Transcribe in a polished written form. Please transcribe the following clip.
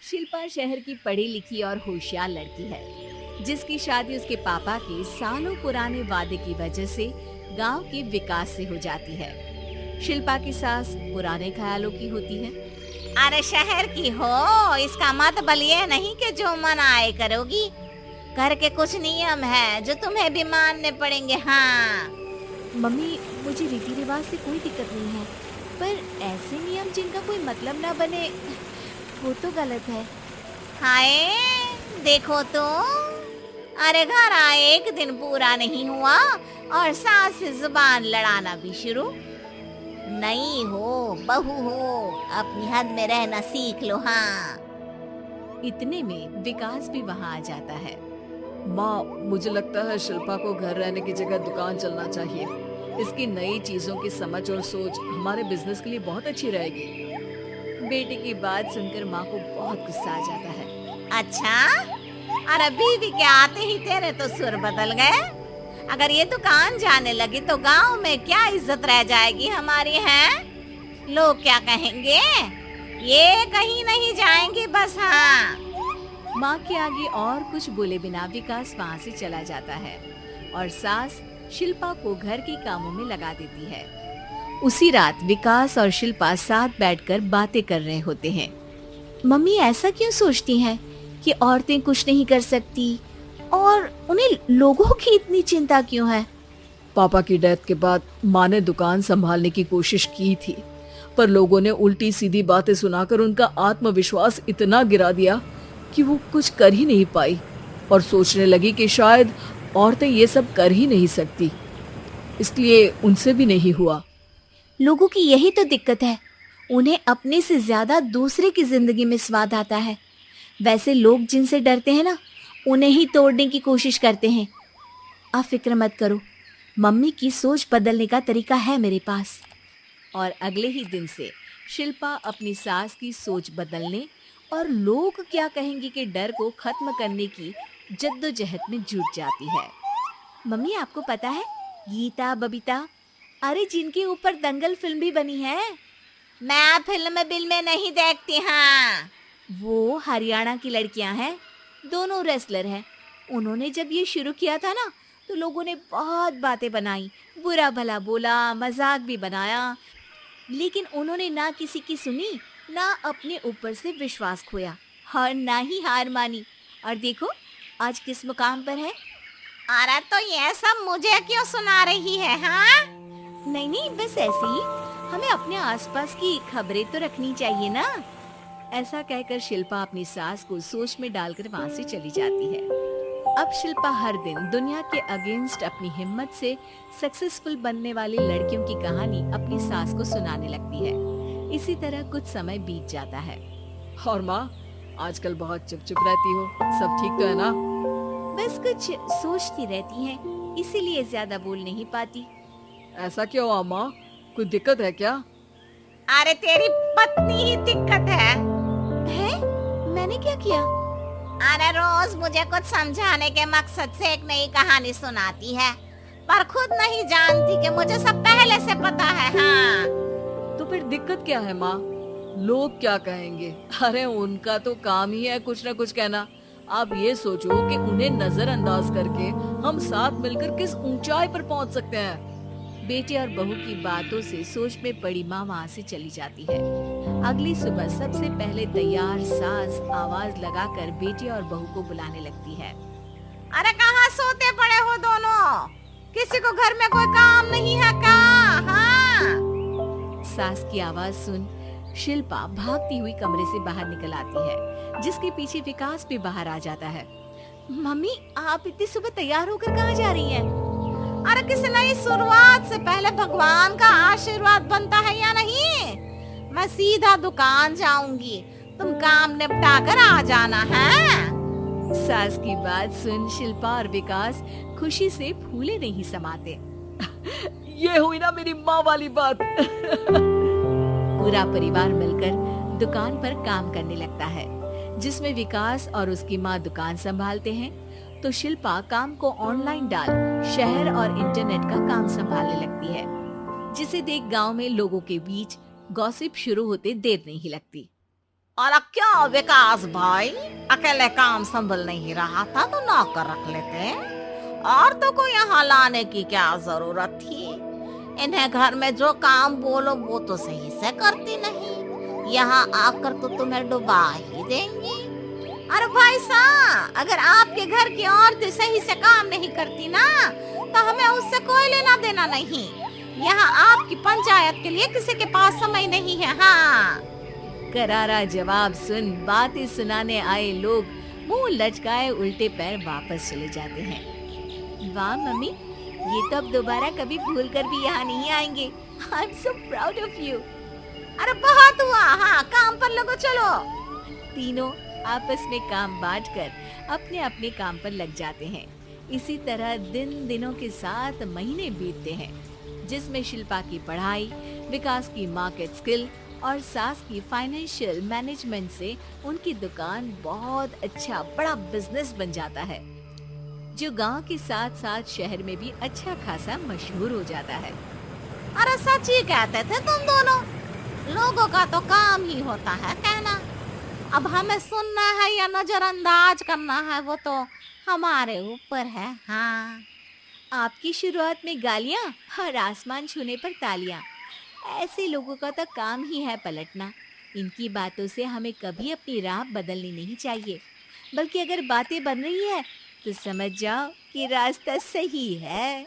शिल्पा शहर की पढ़ी लिखी और होशियार लड़की है, जिसकी शादी उसके पापा के सालों पुराने वादे की वजह से गांव के विकास से हो जाती है। शिल्पा की सास पुराने ख्यालों की होती है। अरे शहर की हो, इसका मतलब ये नहीं कि जो मन आए करोगी। घर के कुछ नियम है जो तुम्हें भी मानने पड़ेंगे। हाँ। मम्मी, मुझे रीति रिवाज से कोई दिक्कत नहीं है, पर ऐसे नियम जिनका कोई मतलब ना बने, वो तो गलत है। हाय, देखो तो। अरे घर आए एक दिन पूरा नहीं हुआ और सास से जुबान लड़ाना भी शुरू। नहीं हो, बहू हो, अपनी हद में रहना सीख लो। हाँ। इतने में विकास भी वहाँ आ जाता है। माँ, मुझे लगता है शिल्पा को घर रहने की जगह दुकान चलना चाहिए। इसकी नई चीजों की समझ और सोच हमारे बिजनेस के लिए बहुत अच्छी रहेगी। बेटे की बात सुनकर माँ को बहुत गुस्सा आ जाता है। अच्छा, अरे बीवी के आते ही तेरे तो सुर बदल गए। अगर ये दुकान जाने लगी तो गांव में क्या इज्जत रह जाएगी हमारी है? लोग क्या कहेंगे? ये कहीं नहीं जाएंगी बस। हाँ। माँ के आगे और कुछ बोले बिना विकास वहाँ से चला जाता है और सास शिल्पा को घर के कामों में लगा देती है। उसी रात विकास और शिल्पा साथ बैठकर बातें कर रहे होते हैं। मम्मी ऐसा क्यों सोचती हैं कि औरतें कुछ नहीं कर सकती, और उन्हें लोगों की इतनी चिंता क्यों है? पापा की डेथ के बाद माँ ने दुकान संभालने की कोशिश की थी, पर लोगों ने उल्टी सीधी बातें सुनाकर उनका आत्मविश्वास इतना गिरा दिया कि वो कुछ कर ही नहीं पाई और सोचने लगी कि शायद औरतें ये सब कर ही नहीं सकती, इसलिए उनसे भी नहीं हुआ। लोगों की यही तो दिक्कत है, उन्हें अपने से ज्यादा दूसरे की जिंदगी में स्वाद आता है। वैसे लोग जिनसे डरते हैं ना, उन्हें ही तोड़ने की कोशिश करते हैं। आप फिक्र मत करो, मम्मी की सोच बदलने का तरीका है मेरे पास। और अगले ही दिन से शिल्पा अपनी सास की सोच बदलने और लोग क्या कहेंगे के डर को खत्म करने की जद्दोजहद में जुट जाती है। मम्मी, आपको पता है, गीता, बबीता, अरे जिनके ऊपर दंगल फिल्म भी बनी है, मैं फिल्म बिल में नहीं देखती। हाँ। वो हरियाणा की लड़कियां हैं, दोनों रेसलर हैं। उन्होंने जब ये शुरू किया था ना, तो लोगों ने बहुत बातें बनाई, बुरा भला बोला, मजाक भी बनाया, लेकिन उन्होंने ना किसी की सुनी, ना अपने ऊपर से विश्वास खोया और ना ही हार मानी। और देखो आज किस मुकाम पर है। अरे तो ये सब मुझे क्यों सुना रही है? हाँ। नहीं नहीं, बस ऐसे ही, हमें अपने आसपास की खबरें तो रखनी चाहिए ना। ऐसा कहकर शिल्पा अपनी सास को सोच में डालकर वहाँ से चली जाती है। अब शिल्पा हर दिन दुनिया के अगेंस्ट अपनी हिम्मत से सक्सेसफुल बनने वाली लड़कियों की कहानी अपनी सास को सुनाने लगती है। इसी तरह कुछ समय बीत जाता है। और माँ, आजकल बहुत चुप चुप रहती हो, सब ठीक तो है ना? बस कुछ सोचती रहती हैं, इसीलिए ज्यादा बोल नहीं पाती। ऐसा क्यों हुआ माँ, कोई दिक्कत है क्या? अरे तेरी पत्नी ही दिक्कत है। मैंने क्या किया? अरे रोज मुझे कुछ समझाने के मकसद से एक नई कहानी सुनाती है, पर खुद नहीं जानती कि मुझे सब पहले से पता है। हाँ। तो फिर दिक्कत क्या है माँ? लोग क्या कहेंगे? अरे उनका तो काम ही है कुछ न कुछ कहना। आप ये सोचो कि उन्हें नजरअंदाज करके हम साथ मिलकर किस ऊंचाई पर पहुंच सकते हैं। बेटे और बहू की बातों से सोच में पड़ी माँ वहाँ से चली जाती है। अगली सुबह सबसे पहले तैयार सास आवाज लगाकर बेटे और बहू को बुलाने लगती है। अरे कहाँ सोते पड़े हो दोनों? किसी को घर में कोई काम नहीं है क्या? हाँ। सास की आवाज सुन शिल्पा भागती हुई कमरे से बाहर निकल आती है, जिसके पीछे विकास भी बाहर आ जाता है। मम्मी, आप इतनी सुबह तैयार होकर कहाँ जा रही हैं? अरे किसी नई शुरुआत से पहले भगवान का आशीर्वाद बनता है या नहीं? मैं सीधा दुकान जाऊंगी, तुम काम निपटा कर आ जाना है। सास की बात सुन शिल्पा और विकास खुशी से फूले नहीं समाते। ये हुई ना मेरी माँ वाली बात। पूरा परिवार मिलकर दुकान पर काम करने लगता है, जिसमें विकास और उसकी माँ दुकान संभालते हैं, तो शिल्पा काम को ऑनलाइन डाल शहर और इंटरनेट का काम संभालने लगती है, जिसे देख गांव में लोगों के बीच गॉसिप शुरू होते देर नहीं लगती। और क्या विकास भाई, अकेले काम संभल नहीं रहा था तो नौकर रख लेते, और तो कोई यहाँ लाने की क्या जरूरत थी। इन्हें घर में जो काम बोलो वो तो सही से करती नहीं, यहाँ आकर तो तुम्हें डुबा ही देंगी। अरे भाई साहब, अगर आपके घर की औरतें सही से काम नहीं करती ना तो हमें उससे कोई लेना देना नहीं। यहाँ आपकी पंचायत के लिए किसी के पास समय नहीं है। हाँ, करारा जवाब सुन बातें सुनाने आए लोग मुंह लटकाए उल्टे पैर वापस चले जाते हैं। वाह मम्मी, ये तो अब दोबारा कभी भूल कर भी यहाँ नहीं आएंगे। I am so proud of you. अरे बहुत हुआ, हाँ काम पर लगो चलो। तीनों आपस में काम बांटकर अपने अपने काम पर लग जाते हैं। इसी तरह दिनों के साथ महीने बीतते हैं, जिसमें शिल्पा की पढ़ाई, विकास की मार्केट स्किल और सास की फाइनेंशियल मैनेजमेंट से उनकी दुकान बहुत अच्छा बड़ा बिजनेस बन जाता है, जो गांव के साथ साथ शहर में भी अच्छा खासा मशहूर हो जाता है। अरे सच ही कहते थे तुम दोनों, लोगों का तो काम ही होता है कहना। अब हमें सुनना है या नजरअंदाज करना है वो तो हमारे ऊपर है। हाँ, आपकी शुरुआत में गालियां और आसमान छूने पर तालियां, ऐसे लोगों का तो काम ही है पलटना। इनकी बातों से हमें कभी अपनी राह बदलनी नहीं चाहिए, बल्कि अगर बातें बन रही है तो समझ जाओ कि रास्ता सही है।